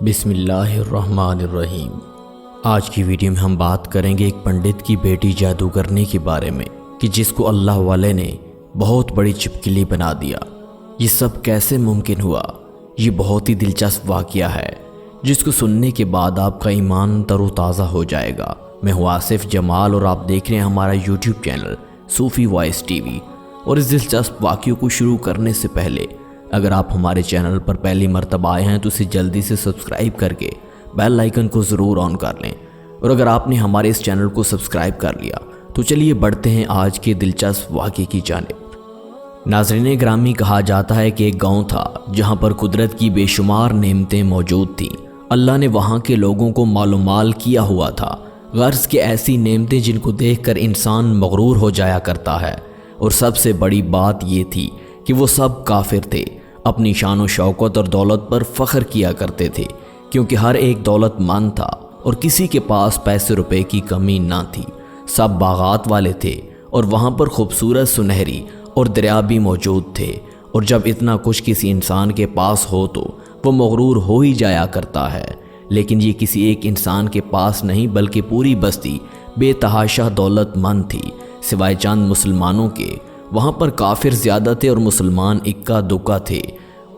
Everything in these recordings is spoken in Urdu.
بسم اللہ الرحمن الرحیم۔ آج کی ویڈیو میں ہم بات کریں گے ایک پنڈت کی بیٹی جادوگرنی کے بارے میں کہ جس کو اللہ والے نے بہت بڑی چپکلی بنا دیا۔ یہ سب کیسے ممکن ہوا؟ یہ بہت ہی دلچسپ واقعہ ہے جس کو سننے کے بعد آپ کا ایمان تر و تازہ ہو جائے گا۔ میں ہوں آصف جمال اور آپ دیکھ رہے ہیں ہمارا یوٹیوب چینل صوفی وائس ٹی وی۔ اور اس دلچسپ واقعے کو شروع کرنے سے پہلے اگر آپ ہمارے چینل پر پہلی مرتبہ آئے ہیں تو اسے جلدی سے سبسکرائب کر کے بیل آئیکن کو ضرور آن کر لیں، اور اگر آپ نے ہمارے اس چینل کو سبسکرائب کر لیا تو چلیے بڑھتے ہیں آج کے دلچسپ واقعے کی جانب۔ ناظرین گرامی، کہا جاتا ہے کہ ایک گاؤں تھا جہاں پر قدرت کی بے شمار نعمتیں موجود تھیں۔ اللہ نے وہاں کے لوگوں کو مال و مال کیا ہوا تھا، غرض کہ ایسی نعمتیں جن کو دیکھ کر انسان مغرور ہو جایا کرتا ہے۔ اور سب سے بڑی بات یہ تھی کہ وہ سب کافر تھے، اپنی شان و شوکت اور دولت پر فخر کیا کرتے تھے، کیونکہ ہر ایک دولت مند تھا اور کسی کے پاس پیسے روپے کی کمی نہ تھی۔ سب باغات والے تھے اور وہاں پر خوبصورت سنہری اور دریا بھی موجود تھے، اور جب اتنا کچھ کسی انسان کے پاس ہو تو وہ مغرور ہو ہی جایا کرتا ہے۔ لیکن یہ کسی ایک انسان کے پاس نہیں بلکہ پوری بستی بے تحاشا دولت مند تھی، سوائے چند مسلمانوں کے۔ وہاں پر کافر زیادہ تھے اور مسلمان اکا دکا تھے۔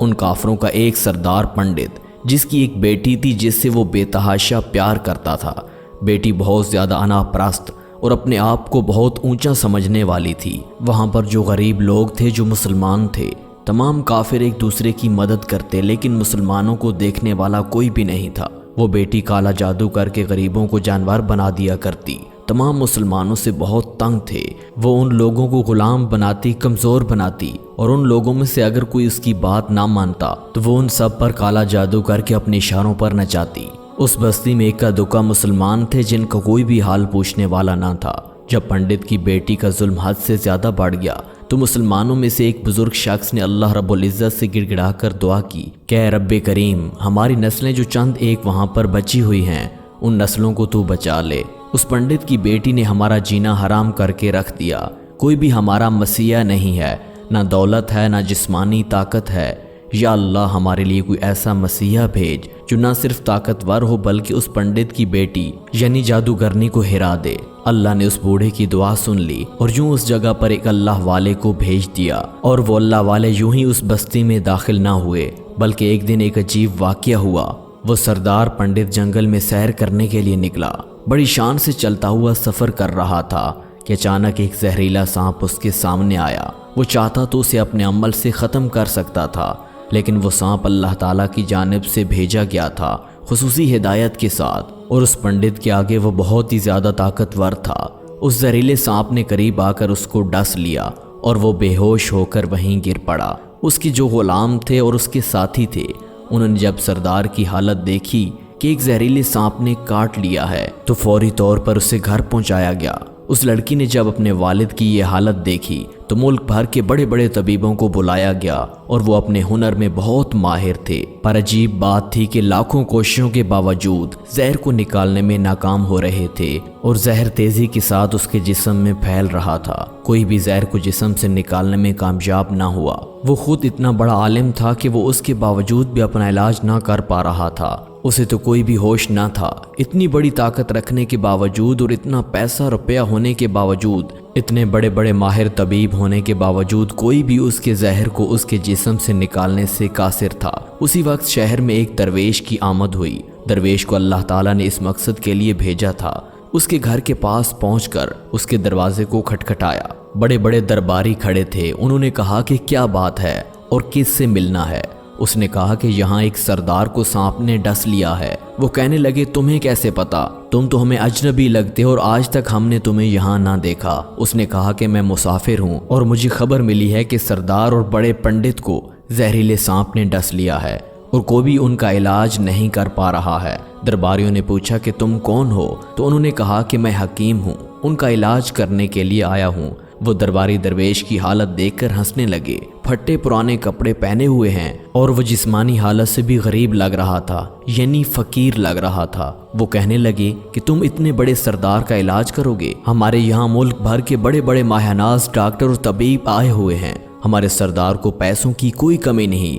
ان کافروں کا ایک سردار پنڈت جس کی ایک بیٹی تھی جس سے وہ بے تحاشا پیار کرتا تھا۔ بیٹی بہت زیادہ انا پرست اور اپنے آپ کو بہت اونچا سمجھنے والی تھی۔ وہاں پر جو غریب لوگ تھے، جو مسلمان تھے، تمام کافر ایک دوسرے کی مدد کرتے، لیکن مسلمانوں کو دیکھنے والا کوئی بھی نہیں تھا۔ وہ بیٹی کالا جادو کر کے غریبوں کو جانور بنا دیا کرتی۔ تمام مسلمانوں سے بہت تنگ تھے۔ وہ ان لوگوں کو غلام بناتی، کمزور بناتی، اور ان لوگوں میں سے اگر کوئی اس کی بات نہ مانتا تو وہ ان سب پر کالا جادو کر کے اپنے اشاروں پر نچاتی۔ اس بستی میں اکا دکا مسلمان تھے جن کا کوئی بھی حال پوچھنے والا نہ تھا۔ جب پنڈت کی بیٹی کا ظلم حد سے زیادہ بڑھ گیا تو مسلمانوں میں سے ایک بزرگ شخص نے اللہ رب العزت سے گڑ گڑا کر دعا کی کہ اے رب کریم، ہماری نسلیں جو چند ایک وہاں پر بچی ہوئی ہیں، ان نسلوں کو تو بچا لے۔ اس پنڈت کی بیٹی نے ہمارا جینا حرام کر کے رکھ دیا۔ کوئی بھی ہمارا مسیح نہیں ہے، نہ دولت ہے، نہ جسمانی طاقت ہے۔ یا اللہ، ہمارے لیے کوئی ایسا مسیح بھیج جو نہ صرف طاقتور ہو بلکہ اس پنڈت کی بیٹی یعنی جادوگرنی کو ہرا دے۔ اللہ نے اس بوڑھے کی دعا سن لی اور یوں اس جگہ پر ایک اللہ والے کو بھیج دیا، اور وہ اللہ والے یوں ہی اس بستی میں داخل نہ ہوئے بلکہ ایک دن ایک عجیب واقعہ ہوا۔ وہ سردار پنڈت جنگل میں سیر کرنے کے لیے نکلا، بڑی شان سے چلتا ہوا سفر کر رہا تھا کہ اچانک ایک زہریلا سانپ اس کے سامنے آیا۔ وہ چاہتا تو اسے اپنے عمل سے ختم کر سکتا تھا، لیکن وہ سانپ اللہ تعالیٰ کی جانب سے بھیجا گیا تھا خصوصی ہدایت کے ساتھ، اور اس پنڈت کے آگے وہ بہت ہی زیادہ طاقتور تھا۔ اس زہریلے سانپ نے قریب آ کر اس کو ڈس لیا اور وہ بے ہوش ہو کر وہیں گر پڑا۔ اس کے جو غلام تھے اور اس کے ساتھی تھے، انہوں نے جب سردار کی حالت دیکھی کہ ایک زہریلے سانپ نے کاٹ لیا ہے تو فوری طور پر اسے گھر پہنچایا گیا۔ اس لڑکی نے جب اپنے والد کی یہ حالت دیکھی تو ملک بھر کے بڑے بڑے طبیبوں کو بلایا گیا، اور وہ اپنے ہنر میں بہت ماہر تھے۔ پر عجیب بات تھی کہ لاکھوں کوششوں کے باوجود زہر کو نکالنے میں ناکام ہو رہے تھے، اور زہر تیزی کے ساتھ اس کے جسم میں پھیل رہا تھا۔ کوئی بھی زہر کو جسم سے نکالنے میں کامیاب نہ ہوا۔ وہ خود اتنا بڑا عالم تھا کہ وہ اس کے باوجود بھی اپنا علاج نہ کر پا رہا تھا۔ اسے تو کوئی بھی ہوش نہ تھا۔ اتنی بڑی طاقت رکھنے کے باوجود اور اتنا پیسہ روپیہ ہونے کے باوجود، اتنے بڑے بڑے ماہر طبیب ہونے کے باوجود، کوئی بھی اس کے زہر کو اس کے جسم سے نکالنے سے قاصر تھا۔ اسی وقت شہر میں ایک درویش کی آمد ہوئی۔ درویش کو اللہ تعالیٰ نے اس مقصد کے لیے بھیجا تھا۔ اس کے گھر کے پاس پہنچ کر اس کے دروازے کو کھٹکھٹایا۔ بڑے بڑے درباری کھڑے تھے۔ انہوں نے کہا کہ کیا بات ہے اور کس سے ملنا ہے؟ اس نے کہا کہ یہاں ایک سردار کو سانپ نے ڈس لیا ہے۔ وہ کہنے لگے تمہیں کیسے پتا؟ تم تو ہمیں اجنبی لگتے ہو اور آج تک ہم نے تمہیں یہاں نہ دیکھا۔ اس نے کہا کہ میں مسافر ہوں اور مجھے خبر ملی ہے کہ سردار اور بڑے پنڈت کو زہریلے سانپ نے ڈس لیا ہے اور کوئی بھی ان کا علاج نہیں کر پا رہا ہے۔ درباریوں نے پوچھا کہ تم کون ہو؟ تو انہوں نے کہا کہ میں حکیم ہوں، ان کا علاج کرنے کے لیے آیا ہوں۔ وہ درباری درویش کی حالت دیکھ کر ہنسنے لگے۔ پھٹے پرانے کپڑے پہنے ہوئے ہیں اور وہ جسمانی حالت سے بھی غریب لگ رہا تھا، یعنی فقیر لگ رہا تھا۔ وہ کہنے لگے کہ تم اتنے بڑے سردار کا علاج کرو گے؟ ہمارے یہاں ملک بھر کے بڑے بڑے ماہر ناز ڈاکٹر اور طبیب آئے ہوئے ہیں۔ ہمارے سردار کو پیسوں کی کوئی کمی نہیں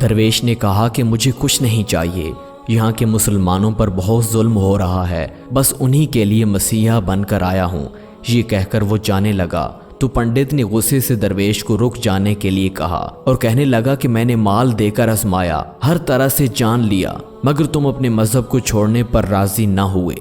درویش نے کہا کہ مجھے کچھ نہیں چاہیے، یہاں کے مسلمانوں پر بہت ظلم ہو رہا ہے، بس انہی کے لیے مسیحا بن کر آیا ہوں۔ یہ کہہ کر وہ جانے لگا تو پنڈت نے غصے سے درویش کو رک جانے کے لیے کہا اور کہنے لگا کہ میں نے مال دے کر آزمایا، ہر طرح سے جان لیا، مگر تم اپنے مذہب کو چھوڑنے پر راضی نہ ہوئے۔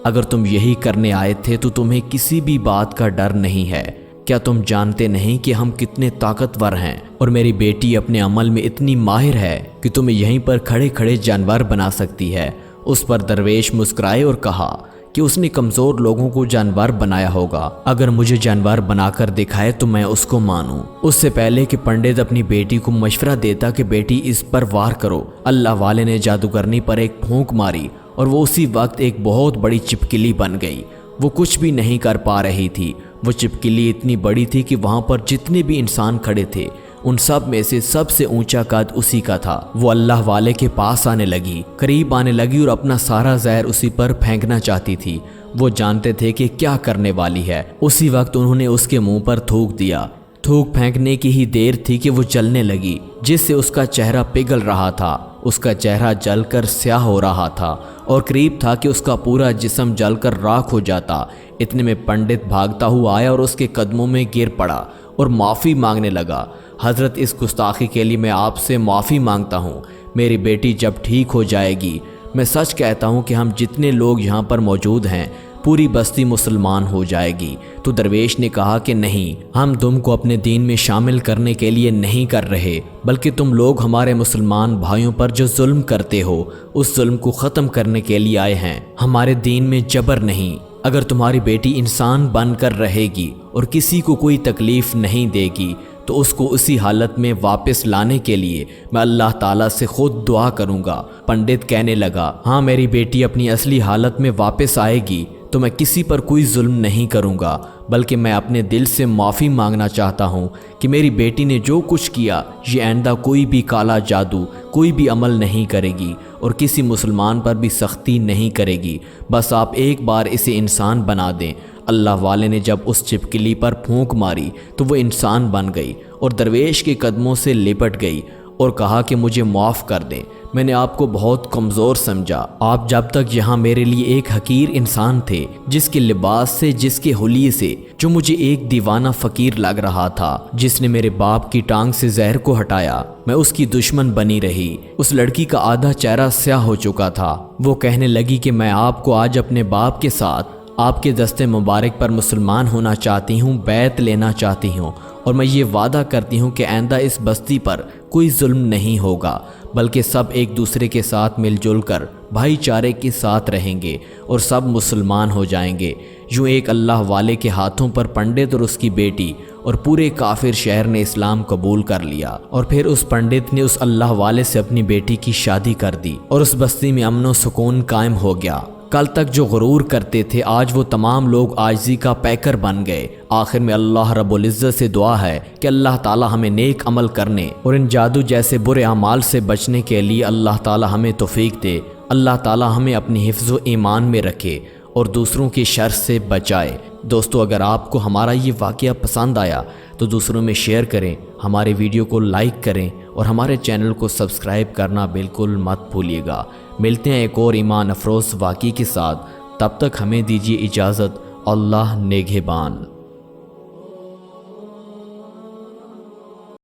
اگر تم یہی کرنے آئے تھے تو تمہیں کسی بھی بات کا ڈر نہیں ہے۔ کیا تم جانتے نہیں کہ ہم کتنے طاقتور ہیں، اور میری بیٹی اپنے عمل میں اتنی ماہر ہے کہ تمہیں یہیں پر کھڑے کھڑے جانور بنا سکتی ہے۔ اس پر درویش مسکرائے اور کہا کہ اس نے کمزور لوگوں کو جانور بنایا ہوگا، اگر مجھے جانور بنا کر دکھائے تو میں اس کو مانوں۔ اس سے پہلے کہ پنڈت اپنی بیٹی کو مشورہ دیتا کہ بیٹی اس پر وار کرو، اللہ والے نے جادوگرنی پر ایک پھونک ماری اور وہ اسی وقت ایک بہت بڑی چپکلی بن گئی۔ وہ کچھ بھی نہیں کر پا رہی تھی۔ وہ چپکلی اتنی بڑی تھی کہ وہاں پر جتنے بھی انسان کھڑے تھے ان سب میں سے سب سے اونچا قد اسی کا تھا۔ وہ اللہ والے کے پاس آنے لگی، قریب آنے لگی اور اپنا سارا زہر اسی پر پھینکنا چاہتی تھی۔ وہ جانتے تھے کہ کیا کرنے والی ہے۔ اسی وقت انہوں نے اس کے منہ پر تھوک دیا۔ تھوک پھینکنے کی ہی دیر تھی کہ وہ جلنے لگی، جس سے اس کا چہرہ پگھل رہا تھا۔ اس کا چہرہ جل کر سیاہ ہو رہا تھا اور قریب تھا کہ اس کا پورا جسم جل کر راکھ ہو جاتا۔ اتنے میں پنڈت بھاگتا ہوا آیا اور اس کے قدموں میں گر پڑا اور معافی مانگنے لگا۔ حضرت، اس گستاخی کے لیے میں آپ سے معافی مانگتا ہوں۔ میری بیٹی جب ٹھیک ہو جائے گی، میں سچ کہتا ہوں کہ ہم جتنے لوگ یہاں پر موجود ہیں پوری بستی مسلمان ہو جائے گی۔ تو درویش نے کہا کہ نہیں، ہم تم کو اپنے دین میں شامل کرنے کے لیے نہیں کر رہے، بلکہ تم لوگ ہمارے مسلمان بھائیوں پر جو ظلم کرتے ہو اس ظلم کو ختم کرنے کے لیے آئے ہیں۔ ہمارے دین میں جبر نہیں۔ اگر تمہاری بیٹی انسان بن کر رہے گی اور کسی کو کوئی تکلیف نہیں دے گی تو اس کو اسی حالت میں واپس لانے کے لیے میں اللہ تعالیٰ سے خود دعا کروں گا۔ پنڈت کہنے لگا، ہاں میری بیٹی اپنی اصلی حالت میں واپس آئے گی تو میں کسی پر کوئی ظلم نہیں کروں گا، بلکہ میں اپنے دل سے معافی مانگنا چاہتا ہوں کہ میری بیٹی نے جو کچھ کیا یہ آئندہ کوئی بھی کالا جادو، کوئی بھی عمل نہیں کرے گی اور کسی مسلمان پر بھی سختی نہیں کرے گی۔ بس آپ ایک بار اسے انسان بنا دیں۔ اللہ والے نے جب اس چپکلی پر پھونک ماری تو وہ انسان بن گئی اور درویش کے قدموں سے لپٹ گئی اور کہا کہ مجھے معاف کر دیں، میں نے آپ کو بہت کمزور سمجھا۔ آپ جب تک یہاں میرے لیے ایک حقیر انسان تھے، جس کے لباس سے، جس کے حلیے سے، جو مجھے ایک دیوانہ فقیر لگ رہا تھا، جس نے میرے باپ کی ٹانگ سے زہر کو ہٹایا، میں اس کی دشمن بنی رہی۔ اس لڑکی کا آدھا چہرہ سیاہ ہو چکا تھا۔ وہ کہنے لگی کہ میں آپ کو آج اپنے باپ کے ساتھ آپ کے دستے مبارک پر مسلمان ہونا چاہتی ہوں، بیعت لینا چاہتی ہوں، اور میں یہ وعدہ کرتی ہوں کہ آئندہ اس بستی پر کوئی ظلم نہیں ہوگا، بلکہ سب ایک دوسرے کے ساتھ مل جل کر بھائی چارے کے ساتھ رہیں گے اور سب مسلمان ہو جائیں گے۔ یوں ایک اللہ والے کے ہاتھوں پر پنڈت اور اس کی بیٹی اور پورے کافر شہر نے اسلام قبول کر لیا، اور پھر اس پنڈت نے اس اللہ والے سے اپنی بیٹی کی شادی کر دی اور اس بستی میں امن و سکون قائم ہو گیا۔ کل تک جو غرور کرتے تھے آج وہ تمام لوگ عاجزی کا پیکر بن گئے۔ آخر میں اللہ رب العزت سے دعا ہے کہ اللہ تعالی ہمیں نیک عمل کرنے اور ان جادو جیسے برے اعمال سے بچنے کے لیے اللہ تعالی ہمیں توفیق دے۔ اللہ تعالی ہمیں اپنی حفظ و ایمان میں رکھے اور دوسروں کی شر سے بچائے۔ دوستو، اگر آپ کو ہمارا یہ واقعہ پسند آیا تو دوسروں میں شیئر کریں، ہمارے ویڈیو کو لائک کریں اور ہمارے چینل کو سبسکرائب کرنا بالکل مت بھولیے گا۔ ملتے ہیں ایک اور ایمان افروز واقعے کے ساتھ، تب تک ہمیں دیجیے اجازت۔ اللہ نگہبان۔